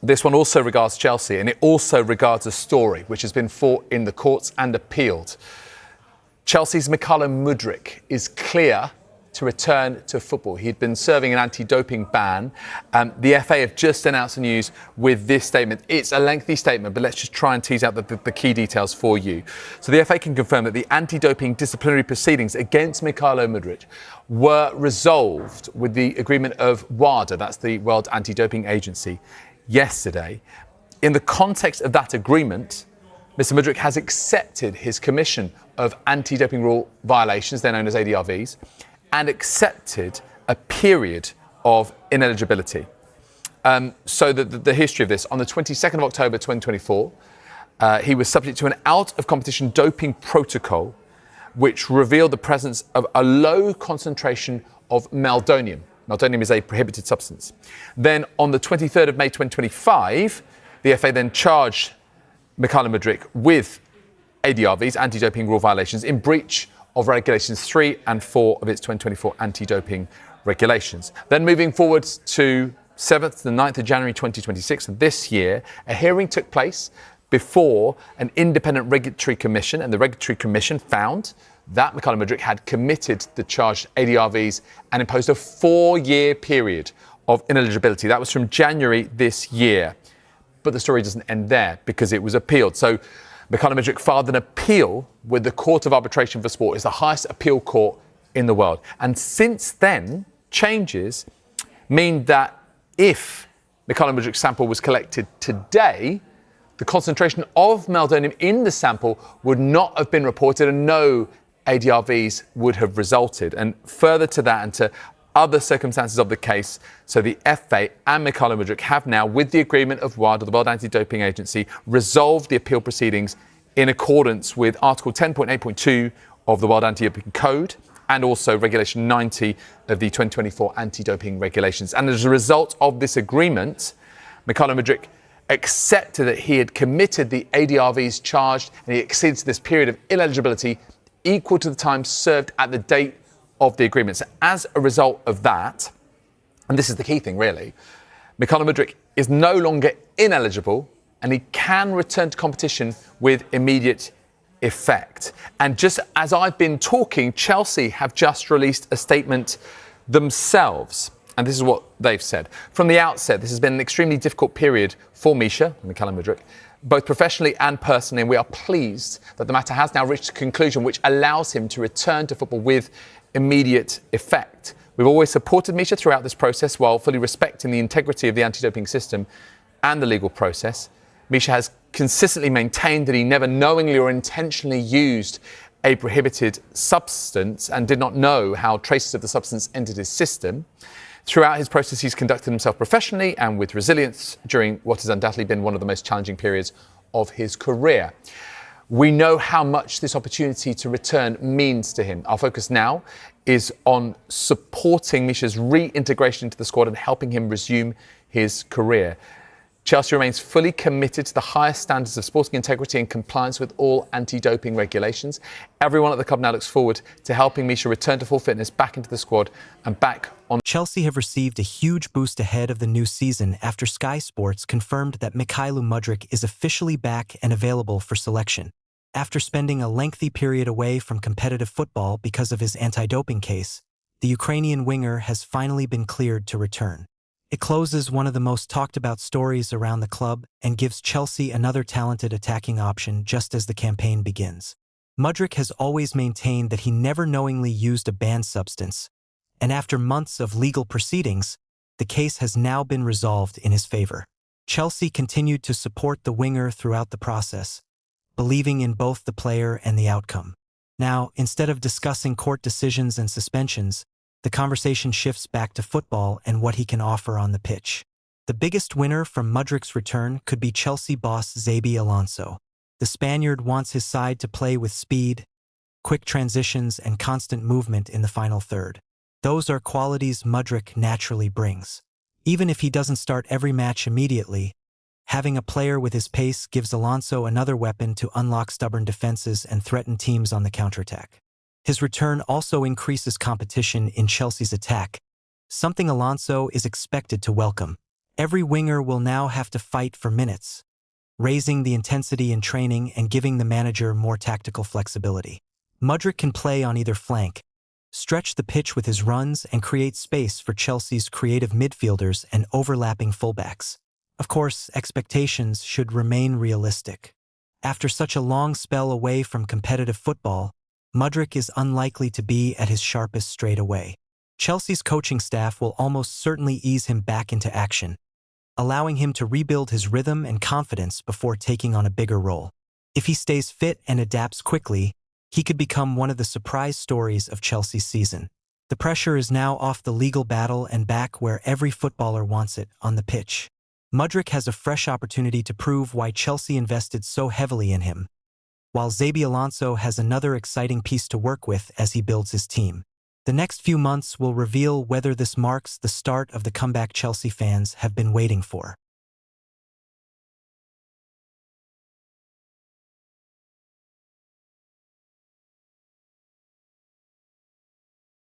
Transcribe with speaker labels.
Speaker 1: This one also regards Chelsea, and it also regards a story which has been fought in the courts and appealed. Chelsea's Mudryk is clear to return to football. He'd been serving an anti-doping ban. The FA have just announced the news with this statement. It's a lengthy statement, but let's just try and tease out the key details for you. So the FA can confirm that the anti-doping disciplinary proceedings against Mudryk were resolved with the agreement of WADA, that's the World Anti-Doping Agency, yesterday. In the context of that agreement, Mr. Mudryk has accepted his commission of anti-doping rule violations, they're known as ADRVs, and accepted a period of ineligibility. So the history of this, on the 22nd of October 2024, he was subject to an out-of-competition doping protocol which revealed the presence of a low concentration of meldonium. Meldonium is a prohibited substance. Then on the 23rd of May 2025, the FA then charged Mudryk with ADRVs, anti-doping rule violations, in breach of regulations 3 and 4 of its 2024 anti-doping regulations. Then moving forward to 7th to the 9th of January 2026, this year, a hearing took place before an independent regulatory commission, and the regulatory commission found that Mudryk had committed the charged ADRVs and imposed a 4-year period of ineligibility. That was from January this year. But the story doesn't end there because it was appealed. So Mudryk filed an appeal with the Court of Arbitration for Sport. It's the highest appeal court in the world. And since then, changes mean that if Mudryk's sample was collected today, the concentration of meldonium in the sample would not have been reported and no ADRVs would have resulted. And further to that and to other circumstances of the case, so the FA and Mudryk have now, with the agreement of WADA, the World Anti-Doping Agency, resolved the appeal proceedings in accordance with Article 10.8.2 of the World Anti-Doping Code and also Regulation 90 of the 2024 Anti-Doping Regulations. And as a result of this agreement, Mudryk accepted that he had committed the ADRVs charged and he exceeds this period of ineligibility equal to the time served at the date of the agreement. So as a result of that, and this is the key thing really, Mudryk is no longer ineligible and he can return to competition with immediate effect. And just as I've been talking, Chelsea have just released a statement themselves. And this is what they've said. From the outset, this has been an extremely difficult period for Mudryk, both professionally and personally, and we are pleased that the matter has now reached a conclusion which allows him to return to football with immediate effect. We've always supported Misha throughout this process while fully respecting the integrity of the anti-doping system and the legal process. Misha has consistently maintained that he never knowingly or intentionally used a prohibited substance and did not know how traces of the substance entered his system. Throughout his process, he's conducted himself professionally and with resilience during what has undoubtedly been one of the most challenging periods of his career. We know how much this opportunity to return means to him. Our focus now is on supporting Misha's reintegration into the squad and helping him resume his career. Chelsea remains fully committed to the highest standards of sporting integrity and compliance with all anti-doping regulations. Everyone at the club now looks forward to helping Misha return to full fitness, back into the squad and back on.
Speaker 2: Chelsea have received a huge boost ahead of the new season after Sky Sports confirmed that Mudryk is officially back and available for selection. After spending a lengthy period away from competitive football because of his anti-doping case, the Ukrainian winger has finally been cleared to return. It closes one of the most talked about stories around the club and gives Chelsea another talented attacking option just as the campaign begins. Mudryk has always maintained that he never knowingly used a banned substance, and after months of legal proceedings, the case has now been resolved in his favor. Chelsea continued to support the winger throughout the process, believing in both the player and the outcome. Now, instead of discussing court decisions and suspensions, the conversation shifts back to football and what he can offer on the pitch. The biggest winner from Mudryk's return could be Chelsea boss Xabi Alonso. The Spaniard wants his side to play with speed, quick transitions, and constant movement in the final third. Those are qualities Mudryk naturally brings. Even if he doesn't start every match immediately, having a player with his pace gives Alonso another weapon to unlock stubborn defenses and threaten teams on the counterattack. His return also increases competition in Chelsea's attack, something Alonso is expected to welcome. Every winger will now have to fight for minutes, raising the intensity in training and giving the manager more tactical flexibility. Mudryk can play on either flank, stretch the pitch with his runs, and create space for Chelsea's creative midfielders and overlapping fullbacks. Of course, expectations should remain realistic. After such a long spell away from competitive football, Mudryk is unlikely to be at his sharpest straight away. Chelsea's coaching staff will almost certainly ease him back into action, allowing him to rebuild his rhythm and confidence before taking on a bigger role. If he stays fit and adapts quickly, he could become one of the surprise stories of Chelsea's season. The pressure is now off the legal battle and back where every footballer wants it, on the pitch. Mudryk has a fresh opportunity to prove why Chelsea invested so heavily in him, while Xabi Alonso has another exciting piece to work with as he builds his team. The next few months will reveal whether this marks the start of the comeback Chelsea fans have been waiting for.